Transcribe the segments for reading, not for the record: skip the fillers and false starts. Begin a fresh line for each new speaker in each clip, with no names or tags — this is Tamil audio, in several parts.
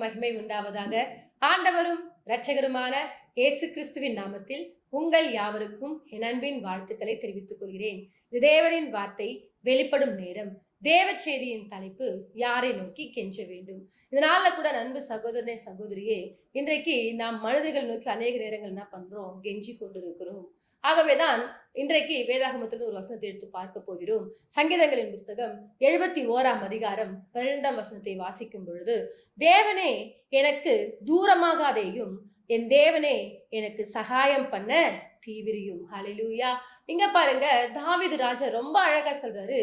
மகிமை உண்டாவதாக. ஆண்டவரும் இரட்சகருமான இயேசு கிறிஸ்துவின் நாமத்தில் உங்கள் யாவருக்கும் என் அன்பின் வாழ்த்துக்களை தெரிவித்துக் கொள்கிறேன். இது தேவனின் வார்த்தை வெளிப்படும் நேரம். தேவ செய்தியின் தலைப்பு யாரை நோக்கி கெஞ்ச வேண்டும். இதனால கூட அன்பு சகோதரனே சகோதரியே, இன்றைக்கு நாம் மனிதர்கள் நோக்கி அநேக நேரங்கள் என்ன பண்றோம்? கெஞ்சி கொண்டிருக்கிறோம். ஆகவேதான் இன்றைக்கு வேதாகமத்தில் ஒரு வசனத்தை எடுத்து பார்க்க போகிறோம். சங்கீதங்களின் புஸ்தகம் 71 அதிகாரம் 12 வசனத்தை வாசிக்கும் பொழுது, தேவனே எனக்கு தூரமாகாதேயும், என் தேவனே எனக்கு சகாயம் பண்ண தீவிரியும். ஹல்லேலூயா. இங்க பாருங்க, தாவீது ராஜா ரொம்ப அழகா சொல்றாரு,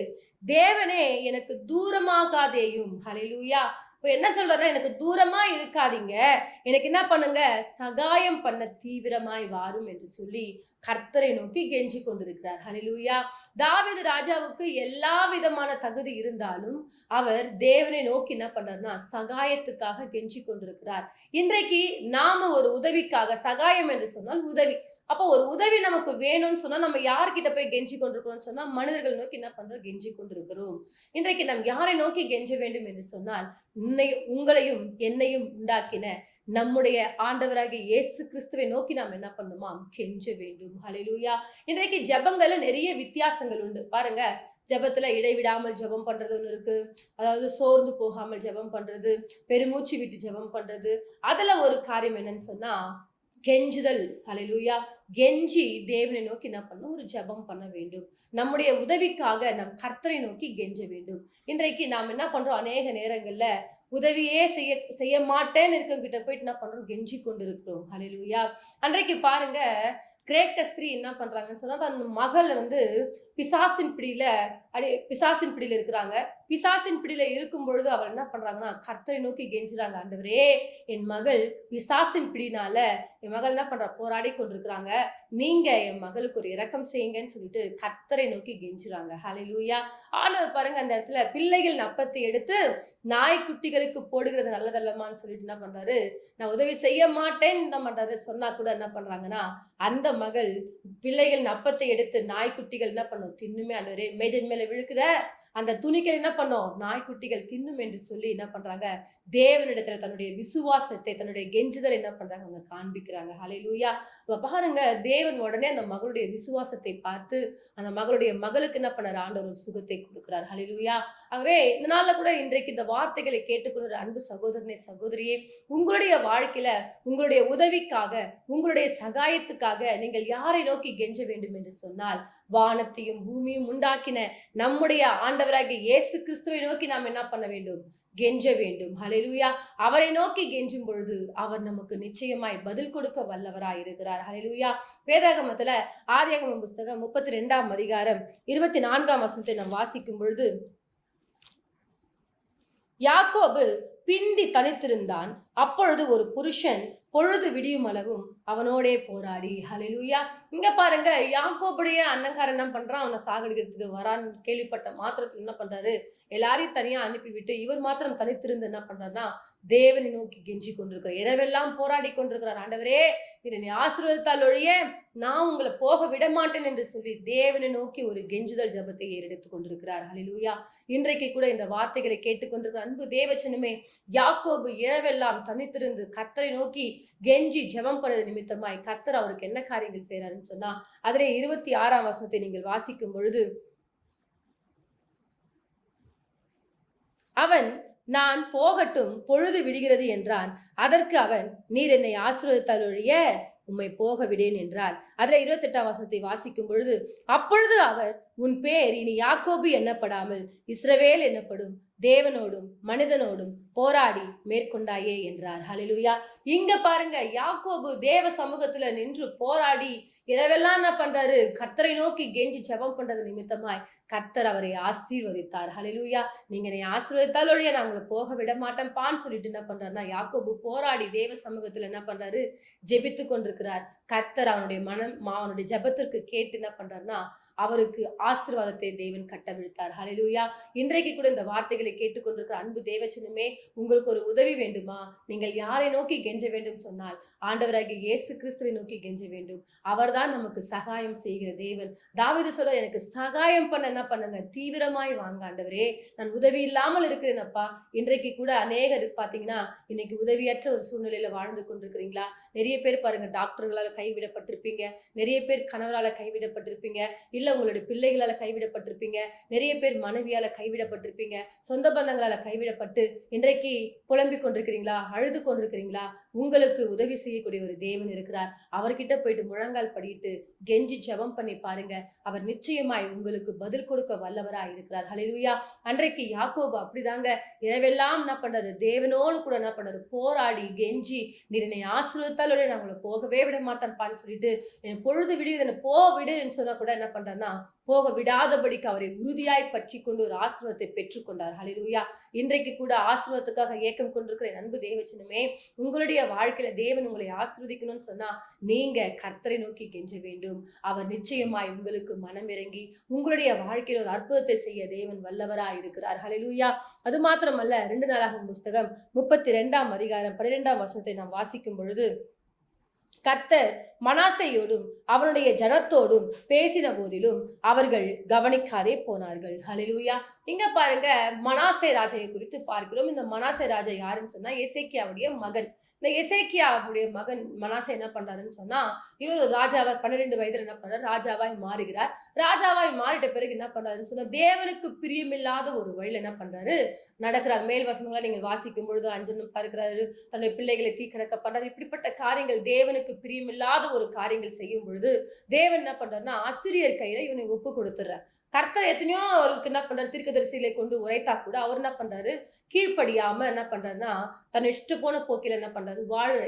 தேவனே எனக்கு தூரமாகாதேயும். ஹல்லேலூயா. இப்ப என்ன சொல்றேன்னா, எனக்கு தூரமா இருக்காதீங்க, எனக்கு என்ன பண்ணுங்க, சகாயம் பண்ண தீவிரமாய் வாரும் என்று சொல்லி கர்த்தரை நோக்கி கெஞ்சி கொண்டிருக்கிறார். ஹல்லேலூயா. தாவீது ராஜாவுக்கு எல்லா விதமான தகுதி இருந்தாலும் அவர் தேவனை நோக்கி என்ன பண்றாருன்னா சகாயத்துக்காக கெஞ்சி கொண்டிருக்கிறார். இன்றைக்கு நாம ஒரு உதவிக்காக, சகாயம் என்று சொன்னால் உதவி, அப்போ ஒரு உதவி நமக்கு வேணும்னு சொன்னா நம்ம யார்கிட்ட போய் கெஞ்சி கொண்டிருக்கிறோம்னு சொன்னா மனிதர்கள் நோக்கி என்ன பண்றோம்? கெஞ்சி கொண்டிருக்கிறோம். இன்றைக்கு நாம் யாரை நோக்கி கெஞ்ச வேண்டும் என்று சொன்னால், உங்களையும் என்னையும் உண்டாக்கின நம்முடைய ஆண்டவராகிய இயேசு கிறிஸ்துவை நோக்கி நாம் என்ன பண்ணுமா? கெஞ்ச வேண்டும். ஹல்லேலூயா. இன்றைக்கு ஜெபங்கள்ல நிறைய வித்தியாசங்கள் உண்டு. பாருங்க, ஜெபத்துல இடைவிடாமல் ஜெபம் பண்றது ஒண்ணு இருக்கு, அதாவது சோர்ந்து போகாமல் ஜெபம் பண்றது, பெருமூச்சு விட்டு ஜெபம் பண்றது. அதுல ஒரு காரியம் என்னன்னு சொன்னா கெஞ்சுதல். ஹல்லேலூயா. கெஞ்சி தேவனை நோக்கி என்ன பண்ணணும்? ஒரு ஜெபம் பண்ண வேண்டும். நம்முடைய உதவிக்காக நம் கர்த்தரை நோக்கி கெஞ்ச வேண்டும். இன்றைக்கு நாம் என்ன பண்றோம்? அநேக நேரங்கள்ல உதவியே செய்ய மாட்டேன்னு இருக்கவங்கிட்ட போயிட்டு என்ன பண்றோம்? கெஞ்சி கொண்டு இருக்கிறோம். ஹல்லேலூயா. அன்றைக்கு பாருங்க, கிரேக்க ஸ்திரீ என்ன பண்றாங்கன்னு சொன்னா, தன் மகள் பிசாசின் பிடியில இருக்கிறாங்க. பிசாசின் பிடியில இருக்கும் பொழுது அவள் என்ன பண்றாங்கன்னா கர்த்தரை நோக்கி கெஞ்சுறாங்க. ஆண்டவரே, என் மகள் பிசாசின் பிடினால என் மகள் என்ன பண்றா? போராடி கொண்டிருக்கிறாங்க, நீங்க என் மகளுக்கு ஒரு இரக்கம் செய்யுங்கன்னு சொல்லிட்டு கர்த்தரை நோக்கி கெஞ்சுறாங்க. ஹல்லேலூயா. ஆண்டவர் பாருங்க, அந்த இடத்துல பிள்ளைகள் அப்பத்தை எடுத்து நாய்க்குட்டிகளுக்கு போடுகிறது நல்லதல்லமான்னு சொல்லிட்டு என்ன பண்றாரு? நான் உதவி செய்ய மாட்டேன்னு என்ன பண்றாரு? சொன்னா கூட என்ன பண்றாங்கன்னா, அந்த மகள் பிள்ளைகள் அப்பத்தை எடுத்து நாய்க்குட்டிகள் என்ன பண்ணும்? தின்னுமே. ஆண்டவரே, மேஜன் மேல விழுக்குற அந்த துணிகள் என்ன பண்ணும்? நாய்க்குட்டிகள் தின்னும் என்று சொல்லி என்ன பண்றாங்க? தேவனிடத்துல தன்னுடைய விசுவாசத்தை, தன்னுடைய கெஞ்சுதல் என்ன பண்றாங்க? அவங்க காண்பிக்கிறாங்க. ஹல்லேலூயா. பாருங்க, தேவன் உடனே அந்த மகளுடைய விசுவாசத்தை பார்த்து அந்த மகளுக்கு என்ன பண்ணாரு? ஆண்டவர் ஒரு சுகத்தை கொடுக்கிறார். ஹல்லேலூயா. ஆகவே இந்த நாள்ல கூட இன்றைக்கு இந்த வார்த்தைகளை கேட்டுக்கொண்ட அன்பு சகோதரனே சகோதரியே, உங்களுடைய வாழ்க்கையில உங்களுடைய உதவிக்காக, உங்களுடைய சகாயத்துக்காக நீங்கள் யாரை நோக்கி கெஞ்ச வேண்டும் என்று சொன்னால், வானத்தையும் பூமியும் உண்டாக்கின நம்முடைய ஆண்டவராகிய இயேசு கிறிஸ்துவை நோக்கி நாம் என்ன பண்ண வேண்டும்? கெஞ்ச வேண்டும். ஹல்லேலூயா. அவரை நோக்கி கெஞ்சும் பொழுது அவர் நமக்கு நிச்சயமாய் பதில் கொடுக்க வல்லவராய் இருக்கிறார். ஹல்லேலூயா. வேதாகமத்துல ஆதியாகமம் புஸ்தகம் 32 அதிகாரம் 24 வசனத்தை நாம் வாசிக்கும் பொழுது, யாக்கோபு பிந்தி தனித்திருந்தான். அப்பொழுது ஒரு புருஷன் பொழுது விடியும் அளவும் அவனோடே போராடி. ஹல்லேலூயா. இங்க பாருங்க, யாக்கோபுடைய அண்ணன்காரன் என்ன பண்றான்? அவனை சாகடிக்கிறதுக்கு வரான்னு கேள்விப்பட்ட மாத்திரத்துல என்ன பண்றாரு? எல்லாரையும் தனியா அனுப்பிவிட்டு இவர் மாத்திரம் தனித்திருந்து என்ன பண்றாருன்னா தேவனை நோக்கி கெஞ்சி கொண்டிருக்கிறார். இரவெல்லாம் போராடி கொண்டிருக்கிறார். ஆண்டவரே, என்னை ஆசீர்வதித்தால் ஒழிய நான் உங்களை போக விட மாட்டேன் என்று சொல்லி தேவனை நோக்கி ஒரு கெஞ்சுதல் ஜெபத்தை ஏறெடுத்துக் கொண்டிருக்கிறார். ஹல்லேலூயா. இன்றைக்கு கூட இந்த வார்த்தைகளை கேட்டுக்கொண்டிருக்கிற அன்பு தேவச்சனமே, யாக்கோபு இரவெல்லாம் தனித்திருந்து கர்த்தரை நோக்கி கெஞ்சி ஜெபம் பண்ணது நிமித்தமாய் கர்த்தர் அவருக்கு என்ன காரியங்கள் செய்யறாருன்னு சொன்னா, அதிலே 26 வசனத்தை நீங்கள் வாசிக்கும் பொழுது, அவன் நான் போகட்டும், பொழுது விடுகிறது என்றான். அதற்கு அவன், நீர் என்னை ஆசீர்வதித்தால் ஒழிய உம்மை போக விடேன் என்றார். அதுல 28 வசனத்தை வாசிக்கும் பொழுது, அப்பொழுது அவர், உன் பேர் இனி யாக்கோபு எண்ணப்படாமல் இஸ்ரவேல் என்னப்படும், தேவனோடும் மனிதனோடும் போராடி மேற்கொண்டாயே என்றார். ஹல்லேலூயா. இங்க பாருங்க, யாக்கோபு தேவ சமூகத்துல நின்று போராடி இரவெல்லாம் என்ன பண்றாரு? கர்த்தரை நோக்கி கெஞ்சி ஜெபம் பண்றது நிமித்தமாய் கர்த்தர் அவரை ஆசீர்வதித்தார். ஹல்லேலூயா. நீங்க என்னை ஆசீர்வதித்தால் ஒழிய நான் உங்களை போக விட மாட்டேன்பான்னு சொல்லிட்டு என்ன பண்றாருன்னா யாக்கோபு போராடி தேவ சமூகத்துல என்ன பண்றாரு, ஜெபித்து கொண்டிருக்கிறார். கர்த்தர் அவனுடைய ஜெபத்திற்கு கேட்டு என்ன பண்றாருன்னா, அவருக்கு ஆசீர்வாதத்தை தேவன் கட்டவிழ்த்தார். ஹல்லேலூயா. இன்றைக்கு கூட இந்த வார்த்தைகளை கேட்டுக்கொண்டிருக்கிற அன்பு தேவச்சனமே, உங்களுக்கு ஒரு உதவி வேண்டுமா? நீங்கள் யாரை நோக்கி கெஞ்ச வேண்டும் சொன்னால், ஆண்டவராகிய இயேசு கிறிஸ்துவை நோக்கி கெஞ்ச வேண்டும். அவர்தான் நமக்கு சகாயம் செய்கிற தேவன். தாவீது சொல்ல, எனக்கு சகாயம் பண்ண என்ன பண்ணுங்க, தீவிரமாய் வாங்க ஆண்டவரே, நான் உதவி இல்லாமல் இருக்கிறேனப்பா. இன்றைக்கு கூட அநேகர் பாத்தீங்கன்னா, இன்னைக்கு உதவியற்ற ஒரு சூழ்நிலையில வாழ்ந்து கொண்டிருக்கிறீங்களா? நிறைய பேர் பாருங்க, டாக்டர்களால கைவிடப்பட்டிருப்பீங்க, நிறைய பேர் கணவரால கைவிடப்பட்டிருப்பீங்க, இல்ல உங்களுடைய பிள்ளைகளால கைவிடப்பட்டிருப்பீங்க, நிறைய பேர் மனைவியால கைவிடப்பட்டிருப்பீங்க, சொந்த பந்தங்களால கைவிடப்பட்டு இன்றைக்கு புலம்பிக் கொண்டிருக்கிறீங்களா? அழுது கொண்டிருக்கிறீங்களா? உங்களுக்கு உதவி செய்யக்கூடிய ஒரு தேவன் இருக்கிறார். அவர்கிட்ட போயிட்டு முழங்கால் படிட்டு கெஞ்சி ஜெபம் பண்ணி பாருங்க. அவர் நிச்சயமாய் உங்களுக்கு பதில் கொடுக்க வல்லவராய் இருக்கிறார். ஹல்லேலூயா. அன்றைக்கு யாக்கோபு அப்படிதாங்க இரவெல்லாம் என்ன பண்றாரு, தேவனோடு கூட என்ன பண்றாரு, போராடி கெஞ்சி, நீர் என்னை ஆசீர்வதித்தால் நான் உங்களை போகவே விட மாட்டேன்பான்னு சொல்லிட்டு, என் பொழுது விடுது, என்ன போ விடுன்னு சொன்னா கூட என்ன பண்றாருன்னா, போக விடாதபடிக்கு அவரை உறுதியாய் பற்றி கொண்டு ஒரு ஆசீர்வாதத்தை பெற்றுக்கொண்டார். ஹல்லேலூயா. இன்றைக்கு கூட ஆசீர்வாதத்துக்காக ஏக்கம் கொண்டிருக்கிற அன்பு தேவச்சனமே, உங்களுடைய வாழ்க்கையில தேவன் உங்களை ஆசீர்வதிக்கணும்னு சொன்னா, நீங்க கர்த்தரை நோக்கி கெஞ்ச வேண்டும். அவர் நிச்சயமாய் உங்களுக்கு மனம் இறங்கி உங்களுடைய வாழ்க்கையில ஒரு அற்புதத்தை செய்ய தேவன் வல்லவராய் இருக்கிறார். ஹல்லேலூயா. அது மாத்திரமல்ல, 2 நாளாகமம் புஸ்தகம் 32ஆம் அதிகாரம் 12ஆம் வசனத்தை நாம் வாசிக்கும் பொழுது, கர்த்தர் மனாசேயோடும் அவனுடைய ஜனத்தோடும் பேசின போதிலும் அவர்கள் கவனிக்காதே போனார்கள். ஹல்லேலூயா. இங்க பாருங்க, மனாசே ராஜையை குறித்து பார்க்கிறோம். இந்த மனாசே ராஜா யாருன்னு சொன்னா, எசேக்கியாவுடைய மகன். இந்த எசேக்கியாவுடைய மகன் மனாசே என்ன பண்றாருன்னு சொன்னா, இவர் ஒரு ராஜாவாய் 12 வயதுல என்ன பண்றாரு, ராஜாவாய் மாறுகிறார். ராஜாவாய் மாறிட்ட பிறகு என்ன பண்றாருன்னு சொன்னா, தேவனுக்கு பிரியமில்லாத ஒரு வழியில என்ன பண்றாரு, நடக்கிறார். மேல் வசனங்களை நீங்கள் வாசிக்கும் பொழுது அஞ்சனம் பார்க்கிறாரு, தன்னுடைய பிள்ளைகளை தீக்கணக்க பண்றாரு. இப்படிப்பட்ட காரியங்கள், தேவனுக்கு பிரியமில்லாத ஒரு காரியங்கள் செய்யும் பொழுது தேவன் என்ன பண்றாருன்னா, அசிரியர் கையில இவனை ஒப்பு கொடுத்துறார். கர்த்தர் எத்தனையோ அவருக்கு என்ன பண்றாரு, தீர்க்கதரிசிகளை கொண்டு உரைத்தா கூட அவர் என்ன பண்றாரு, கீழ்ப்படியாம என்ன பண்றாருன்னா, தன் இஷ்ட போன போக்கில என்ன பண்றாரு,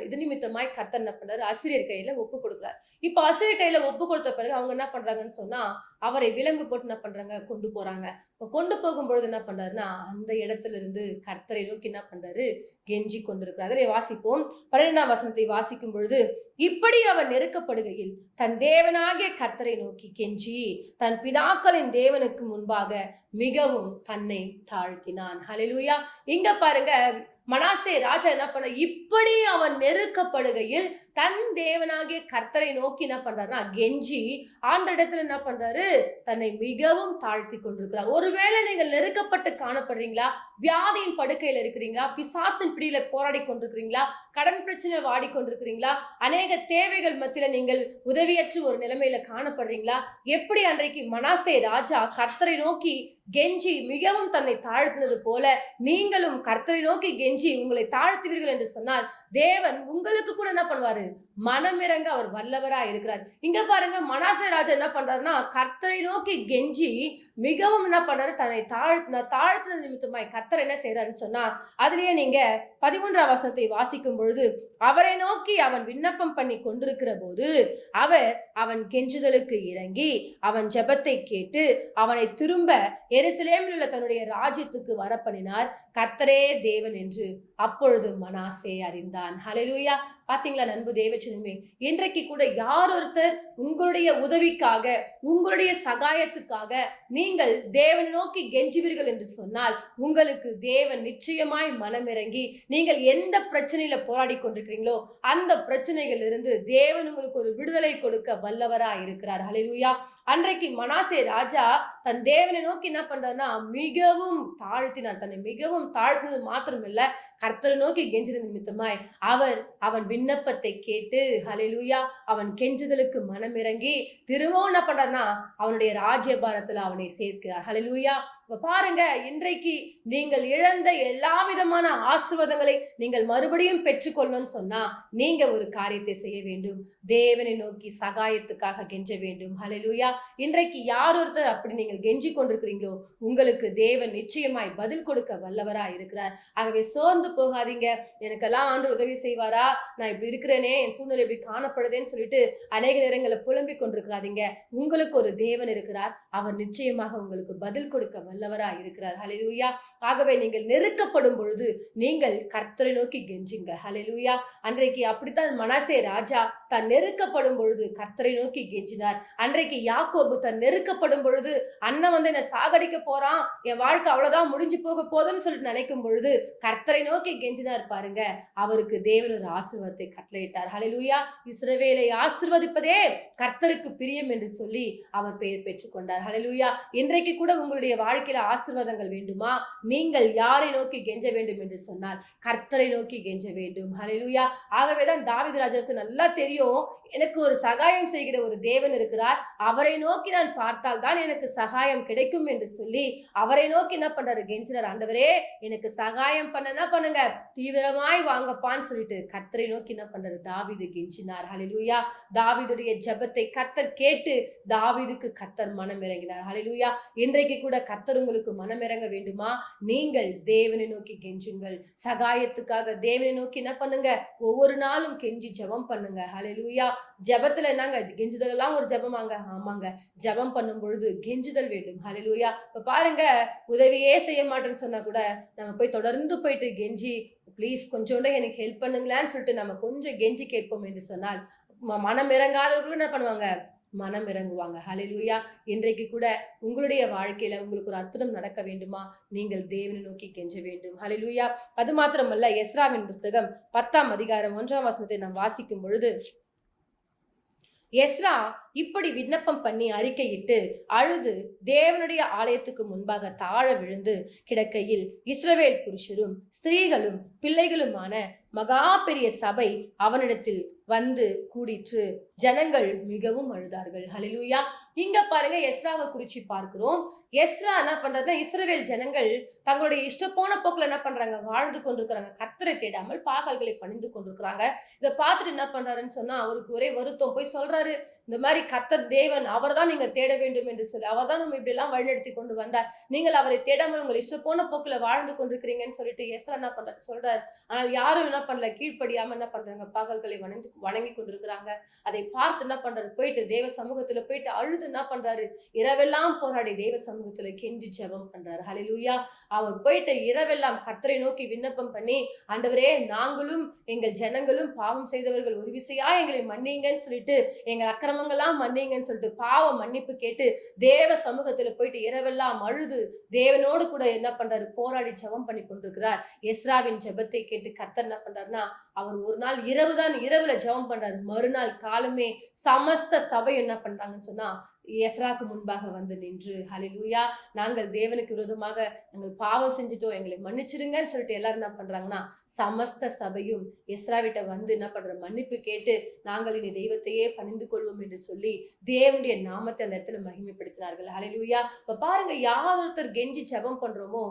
இது நிமித்தமாய் கர்த்தர் என்ன பண்றாரு, அசிரியர் கையில ஒப்பு கொடுக்குறாரு. இப்ப அசிரியர் கையில ஒப்பு கொடுத்த பிறகு அவங்க என்ன பண்றாங்கன்னு சொன்னா, அவரை விலங்கு போட்டு என்ன பண்றாங்க, கொண்டு போறாங்க. கொண்டு போகும்பொழுது என்ன பண்றாருன்னா, அந்த இடத்துல இருந்து கர்த்தரை நோக்கி என்ன பண்றாரு, கெஞ்சி கொண்டிருக்கிறார். அதை வாசிப்போம். 12ஆம் வசனத்தை வாசிக்கும் பொழுது, இப்படி அவன் நெருக்கப்படுகையில் தன் தேவனாகிய கர்த்தரை நோக்கி கெஞ்சி தன் பிதாக்களின் தேவனுக்கு முன்பாக மிகவும் தன்னை தாழ்த்தினான். ஹல்லேலூயா. இங்க பாருங்க, மனாசே ராஜா என்ன பண்ண, இப்படி அவன் நெருக்கப்படுகையில் தன் தேவனாகிய கர்த்தரை நோக்கி என்ன பண்றாருன்னா, கெஞ்சி ஆண்டவரிடத்துல என்ன பண்றாரு, தன்னை மிகவும் தாழ்த்தி கொண்டிருக்கிறார். ஒருவேளை நீங்கள் நெருக்கப்பட்டு காணப்படுறீங்களா, வியாதியின் படுக்கையில இருக்கிறீங்களா, பிசாசின் பிடியில போராடி கொண்டிருக்கிறீங்களா, கடன் பிரச்சனை வாடி கொண்டிருக்கிறீங்களா, அநேக தேவைகள் மத்தியில நீங்கள் உதவியற்று ஒரு நிலைமையில காணப்படுறீங்களா? எப்படி அன்றைக்கு மனாசே ராஜா கர்த்தரை நோக்கி கெஞ்சி மிகவும் தன்னை தாழ்த்தினது போல, நீங்களும் கர்த்தரை நோக்கி கெஞ்சி உங்களை தாழ்த்துவீர்கள் என்று சொன்னால், தேவன் உங்களுக்கு கூட என்ன பண்ணுவாரு, மனமிறங்க அவர் வல்லவரா இருக்கிறார். இங்க பாருங்க, மனாசே ராஜா என்ன பண்றாருன்னா, கர்த்தரை நோக்கி கெஞ்சி மிகவும் என்ன பண்றாரு, தன்னை தாழ்த்தின நிமித்தமாய் கர்த்தர் என்ன செய்யறாருன்னு சொன்னா, அதுலயே நீங்க 13ஆம் வசனத்தை வாசிக்கும் பொழுது, அவரை நோக்கி அவன் விண்ணப்பம் பண்ணி கொண்டிருக்கிற போது அவர் அவன் கெஞ்சுதலுக்கு இறங்கி அவன் ஜெபத்தை கேட்டு அவனை திரும்ப எருசலேமில் உள்ள தன்னுடைய ராஜ்யத்துக்கு வரப்பண்ணினார். கர்த்தரே தேவன் என்று அப்பொழுது மனாசே அறிந்தான். ஹல்லேலூயா. பாத்தீங்களா அன்பு தேவச்சனமே, இன்றைக்கு கூட யார் ஒருத்தர் உங்களுடைய உதவிக்காக, உங்களுடைய சகாயத்துக்காக நீங்கள் தேவன் நோக்கி கெஞ்சுவீர்கள் என்று சொன்னால், உங்களுக்கு தேவன் நிச்சயமாய் மனமிறங்கி, நீங்கள் எந்த பிரச்சனையில போராடி கொண்டிருக்கிறீங்களோ அந்த பிரச்சனைகள் இருந்து தேவன் உங்களுக்கு ஒரு விடுதலை கொடுக்க வல்லவரா இருக்கிறார். ஹல்லேலூயா. அன்றைக்கு மனாசே ராஜா தன் தேவனை நோக்கி என்ன பண்றாருன்னா, மிகவும் தாழ்த்தினான். தன்னை மிகவும் தாழ்த்தினது மாத்திரமில்ல, கர்த்தரை நோக்கி கெஞ்சின நிமித்தமாய் அவன் விண்ணப்பத்தை கேட்டு, ஹல்லேலூயா, அவன் கெஞ்சுதலுக்கு மனமிறங்கி திரும்பவும் என்ன பண்றாருன்னா, அவனுடைய ராஜ்யபாரத்துல அவனை சேர்க்கிறார். ஹல்லேலூயா. பாருங்க, இன்றைக்கு நீங்கள் இழந்த எல்லா விதமான ஆசீர்வாதங்களை நீங்கள் மறுபடியும் பெற்றுக்கொள்ளணும்னு சொன்னா, நீங்க ஒரு காரியத்தை செய்ய வேண்டும், தேவனை நோக்கி சகாயத்துக்காக கெஞ்ச வேண்டும். ஹல்லேலூயா. இன்றைக்கு யார் ஒருத்தர் அப்படி நீங்கள் கெஞ்சி கொண்டிருக்கிறீங்களோ, உங்களுக்கு தேவன் நிச்சயமாய் பதில் கொடுக்க வல்லவரா இருக்கிறார். ஆகவே சோர்ந்து போகாதீங்க. எனக்கெல்லாம் ஆண்டவர் உதவி செய்வாரா, நான் இப்படி இருக்கிறேனே, என் சூழ்நிலை இப்படி காணப்படுதேன்னு சொல்லிட்டு அநேக நேரங்களை புலம்பிக் கொண்டிருக்கிறாதீங்க. உங்களுக்கு ஒரு தேவன் இருக்கிறார். அவர் நிச்சயமாக உங்களுக்கு பதில் கொடுக்க வல்லவராய் இருக்கிறார். ஹல்லேலூயா. ஆகவே நீங்கள் நெருக்கப்படும் பொழுது நீங்கள் கர்த்தரை நோக்கி கெஞ்சுங்க. ஹல்லேலூயா. அன்றைக்கு அப்படித்தான் மனாசே ராஜா தான் நெருக்கப்படும் பொழுது கர்த்தரை நோக்கி கெஞ்சினார். அன்றைக்கு யாக்கோபு தன் நெருக்கப்படும் பொழுது அண்ணன் வந்து என்ன சாகடிக்க போறான், என் வாழ்க்கை அவ்வளவுதான் முடிஞ்சு போக போதுன்னு சொல்லிட்டு நினைக்கும் பொழுது கர்த்தரை நோக்கி கெஞ்சினார் பாருங்க. அவருக்கு தேவன் ஒரு ஆசீர்வாதத்தை கட்டளையிட்டார். ஹல்லேலூயா. இஸ்ரவேலை ஆசீர்வதிப்பதே கர்த்தருக்கு பிரியம் என்று சொல்லி அவர் பெயர் பெற்றுக் கொண்டார். ஹல்லேலூயா. இன்றைக்கு கூட உங்களுடைய வாழ்க்கையில ஆசீர்வாதங்கள் வேண்டுமா? நீங்கள் யாரை நோக்கி கெஞ்ச வேண்டும் என்று சொன்னால் கர்த்தரை நோக்கி கெஞ்ச வேண்டும். ஹல்லேலூயா. ஆகவேதான் தாவீது ராஜாவுக்கு நல்லா தெரியும், எனக்கு ஒரு சகாயம் செய்கிற ஒரு தேவன் இருக்கிறார், அவரை நோக்கி நான் பார்த்தால் தான் எனக்கு சகாயம் கிடைக்கும் என்று சொல்லி அவரை நோக்கி என்ன பண்றாரு, கெஞ்சினார். ஆண்டவரே எனக்கு சகாயம் பண்ணனா பண்ணுங்க, தீவிரமாய் வாங்கப்பான்னு சொல்லிட்டு கர்த்தரை நோக்கி என்ன பண்றாரு, தாவீது கெஞ்சினார். ஹல்லேலூயா. தாவீதுடைய ஜெபத்தை கர்த்தர் கேட்டு தாவீதுக்கு கர்த்தர் மனம் இறங்கினார். ஹல்லேலூயா. இன்றைக்கு கூட கர்த்தர் உங்களுக்கு மனம் இறங்க வேண்டுமா? நீங்கள் தேவனை நோக்கி கெஞ்சுங்கள். சகாயத்துக்காக தேவனை நோக்கி என்ன பண்ணுங்க, ஒவ்வொரு நாளும் கெஞ்சி ஜெபம் பண்ணுங்க. ஹல்லேலூயா. ஜெபத்துல என்னங்க, கெஞ்சுதல் எல்லாம் ஒரு ஜெபமாங்க? ஆமாங்க. ஜெபம் பண்ணும் பொழுது கெஞ்சுதல் வேண்டும். ஹல்லேலூயா. இப்ப பாருங்க, உதவியே செய்ய மாட்டேன்னு சொன்னா கூட நம்ம போய் தொடர்ந்து போயிட்டு கெஞ்சி, ப்ளீஸ் கொஞ்சோண்டு எனக்கு ஹெல்ப் பண்ணுங்களேன்னு சொல்லிட்டு நம்ம கொஞ்சம் கெஞ்சி கேட்போம் என்று சொன்னால் மனம் இறங்காதவர்களும் என்ன பண்ணுவாங்க, மனம் இறங்குவாங்க. ஹல்லேலூயா. இன்றைக்கு கூட உங்களுடைய வாழ்க்கையில உங்களுக்கு ஒரு அற்புதம் நடக்க வேண்டுமா? நீங்கள் தேவனை நோக்கி கெஞ்ச வேண்டும். ஹல்லேலூயா. அது மாத்திரமல்ல, எஸ்ராவின் புஸ்தகம் 10ஆம் அதிகாரம் 1ஆம் வசனத்தை நாம் வாசிக்கும் பொழுது, எஸ்ரா இப்படி விண்ணப்பம் பண்ணி அறிக்கையிட்டு அழுது தேவனுடைய ஆலயத்துக்கு முன்பாக தாழ விழுந்து கிடக்கையில் இஸ்ரவேல் புருஷரும் ஸ்திரீகளும் பிள்ளைகளுமான மகா பெரிய சபை அவனிடத்தில் வந்து கூடிற்று. ஜனங்கள் மிகவும் அழுதார்கள். ஹல்லேலூயா. இங்க பாருங்க, எஸ்ராவை குறிச்சு பார்க்கிறோம். எஸ்ரா என்ன பண்றதுன்னா, இஸ்ரவேல் ஜனங்கள் தங்களுடைய இஷ்ட போன போக்குல என்ன பண்றாங்க, வாழ்ந்து கொண்டிருக்கிறாங்க. கர்த்தரை தேடாமல் பாகால்களை பணிந்து கொண்டிருக்கிறாங்க. இதை பார்த்துட்டு என்ன பண்றாருன்னு சொன்னா அவருக்கு ஒரே வருத்தம். போய் சொல்றாரு, இந்த மாதிரி கர்த்தர் தேவன், அவர் தான் நீங்க தேட வேண்டும் என்று சொல்லி, அவர் தான் நம்ம இப்படி எல்லாம் வழிநடத்தி கொண்டு வந்தார், நீங்கள் அவரை தேடாமல் உங்கள் இஷ்ட போன போக்குல வாழ்ந்து கொண்டிருக்கிறீங்கன்னு சொல்லிட்டு எஸ்ரா என்ன பண்றாரு சொல்றாரு. ஆனால் யாரும் என்ன பண்ணல, கீழ்ப்படியாம என்ன பண்றாங்க, பாகால்களை வணங்கி கொண்டிருக்கிறாங்க. அதை பார்த்து என்ன பண்றாரு, போயிட்டு தேவ சமூகத்துல போயிட்டு அழுது என்ன பண்றாரு, இரவெல்லாம் போராடி தேவ சமூகத்துல கெஞ்சி ஜெபம் பண்றாரு. ஹல்லேலூயா. அவர் போயிட்டு இரவெல்லாம் கர்த்தரை நோக்கி விண்ணப்பம் பண்ணி, ஆண்டவரே நாங்களும் எங்கள் ஜனங்களும் பாவம் செய்தவர்கள், ஒரு விசையா எங்களை மன்னிங்கன்னு சொல்லிட்டு, எங்க அக்கிரமங்கள்லாம் மன்னிங்கன்னு சொல்லிட்டு பாவ மன்னிப்பு கேட்டு தேவ சமூகத்துல போயிட்டு இரவெல்லாம் அழுது தேவனோடு கூட என்ன பண்றாரு, போராடி ஜெபம் பண்ணி கொண்டிருக்கிறார். எஸ்ராவின் ஜெபத்தை கேட்டு கர்த்தர் என்ன பண்றாருன்னா, அவர் ஒரு நாள் இரவுல ஜெபம் பண்றாரு. மறுநாள் காலமே சமஸ்த சபை என்ன பண்றாங்கன்னு சொன்னா எஸ்ராக்கு முன்பாக வந்து நின்று, ஹல்லேலூயா, நாங்கள் தேவனுக்கு விரோதமாக நாங்கள் பாவம் செஞ்சுட்டோம், எங்களை மன்னிச்சிருங்கன்னு சொல்லிட்டு எல்லாரும் என்ன பண்றாங்கன்னா சமஸ்த சபையும் எஸ்ராவிட்ட வந்து என்ன பண்ற, மன்னிப்பு கேட்டு நாங்கள் இனி தெய்வத்தையே பணிந்து கொள்வோம் என்று சொல்லி தேவனுடைய நாமத்தை அந்த இடத்துல மகிமைப்படுத்தினார்கள். ஹல்லேலூயா. இப்ப பாருங்க, யார் ஒருத்தர் கெஞ்சி ஜெபம் பண்றோமோ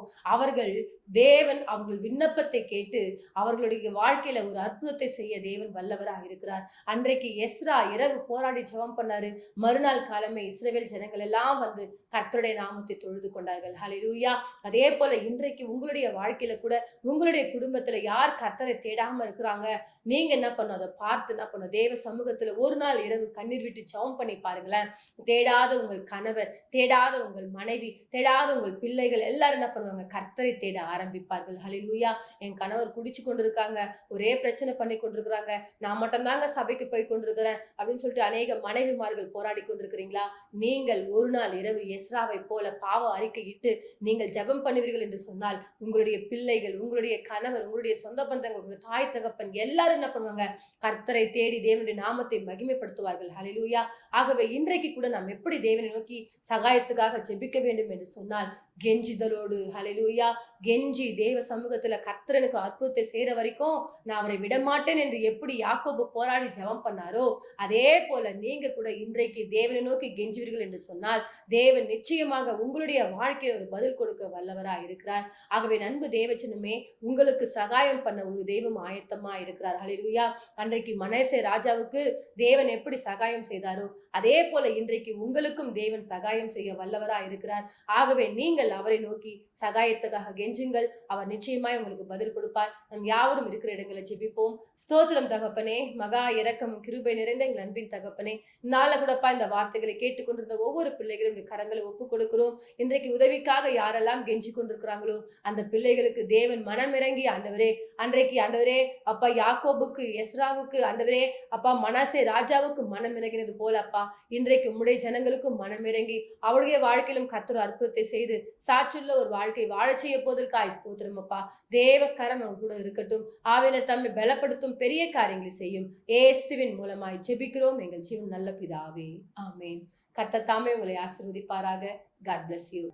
தேவன் அவர்கள் விண்ணப்பத்தை கேட்டு அவர்களுடைய வாழ்க்கையில ஒரு அற்புதத்தை செய்ய தேவன் வல்லவராக இருக்கிறார். அன்றைக்கு எஸ்ரா இரவு போராடி ஜெபம் பண்ணாரு. மறுநாள் காலமே இஸ்ரவேல் ஜனங்கள் எல்லாம் வந்து கர்த்தருடைய நாமத்தை தொழுது கொண்டார்கள். ஹல்லேலூயா. அதே போல இன்றைக்கு உங்களுடைய வாழ்க்கையில கூட உங்களுடைய குடும்பத்துல யார் கர்த்தரை தேடாம இருக்கிறாங்க, நீங்க என்ன பண்ணும், அதை பார்த்து என்ன பண்ணும், தேவ சமூகத்துல ஒரு நாள் இரவு கண்ணீர் விட்டு ஜெபம் பண்ணி பாருங்களேன். தேடாத உங்கள் கணவர், தேடாத உங்கள் மனைவி, தேடாத உங்கள் பிள்ளைகள் எல்லாரும் என்ன பண்ணுவாங்க, கர்த்தரை தேட ஆரம்பிப்பார்கள். ஹல்லேலூயா. என் கணவர் குடிச்சு கொண்டிருக்காங்க, ஒரே பிரச்சனை பண்ணி கொண்டிருக்கிறாங்க, நான் மட்டும் தாங்க சபைக்கு போய் கொண்டிருக்கிறேன் அப்படின்னு சொல்லிட்டு அநேக மனைவிமார்கள் போராடி கொண்டிருக்கிறீங்களா? நீங்கள் ஒரு நாள் இரவு எஸ்ராவை போல பாவ அறிக்கையிட்டு நீங்கள் ஜெபம் பண்ணுவீர்கள் என்று சொன்னால் உங்களுடைய பிள்ளைகள், உங்களுடைய கணவர், உங்களுடைய சொந்த பந்தங்கள், உங்களுடைய தாய் தகப்பன் எல்லாரும் என்ன பண்ணுவாங்க, கர்த்தரை தேடி தேவனுடைய நாமத்தை மகிமைப்படுத்துவார்கள். ஹல்லேலூயா. ஆகவே இன்றைக்கு கூட நாம் எப்படி தேவனை நோக்கி சகாயத்துக்காக ஜெபிக்க வேண்டும் என்று சொன்னால் கெஞ்சிதலோடு, ஹல்லேலூயா, கெஞ்சி தேவ சமூகத்துல கர்த்தரனுக்கு அற்புதத்தை செய்யற வரைக்கும் நான் அவரை விடமாட்டேன் என்று எப்படி யாக்கோபு போராடி ஜெபம் பண்ணாரோ அதே போல நீங்க கூட இன்றைக்கு தேவனை நோக்கி கெஞ்சுவீர்கள் என்று சொன்னால் தேவன் நிச்சயமாக உங்களுடைய வாழ்க்கையில் ஒரு பதில் கொடுக்க வல்லவராய் இருக்கிறார். ஆகவே நண்பு தேவச்சனமே, உங்களுக்கு சகாயம் பண்ண ஒரு தெய்வம் ஆயத்தமா இருக்கிறார். ஹல்லேலூயா. அன்றைக்கு மனாசே ராஜாவுக்கு தேவன் எப்படி சகாயம் செய்தாரோ அதே போல இன்றைக்கு உங்களுக்கும் தேவன் சகாயம் செய்ய வல்லவராய் இருக்கிறார். ஆகவே நீங்கள் அவரை நோக்கி சகாயத்துக்காக கெஞ்சுங்கள், அவர் நிச்சயமாய் உங்களுக்கு பதில் கொடுப்பார். நம் யாவரும் இருக்கிற இடங்களை ஜெபிப்போம். ஸ்தோத்திரம் தகப்பனே, மகா இரக்கம் கிருபை நிறைந்த எங்கள் அன்பின் தகப்பனே, நாள கூடப்பா இந்த வார்த்தைகளை கேட்டுக்கொண்டிருந்த ஒவ்வொரு பிள்ளைகளும் கரங்களை ஒப்புக் கொடுக்கிறோம். இன்றைக்கு உதவிக்காக யாரெல்லாம் கெஞ்சி கொண்டிருக்கிறாங்களோ அந்த பிள்ளைகளுக்கு தேவன் மனமிறங்கி ஆண்டவரே, அன்றைக்கு ஆண்டவரே அப்பா யாக்கோபுக்கு, எஸ்ராவுக்கு ஆண்டவரே அப்பா மனாசே ராஜாவுக்கு மனம் இறங்கினது போல அப்பா இன்றைக்கு உம்முடைய ஜனங்களுக்கும் மனமிறங்கி அவருடைய வாழ்க்கையிலும் கர்த்தர் அற்புதத்தை செய்து சாட்சியுள்ள ஒரு வாழ்க்கை வாழ செய்ய போவதற்காய் ஸ்தோத்திரம் அப்பா. தேவ கரம் அவர் கூட இருக்கட்டும். ஆவினர் தம்மை பலப்படுத்தும் பெரிய காரியங்களை செய்யும் இயேசுவின் மூலமாய் ஜெபிக்கிறோம் எங்கள் ஜீவன் நல்ல பிதாவே, ஆமென். கர்த்தர் தாமே உங்களை ஆசீர்வதிப்பாராக. God bless you.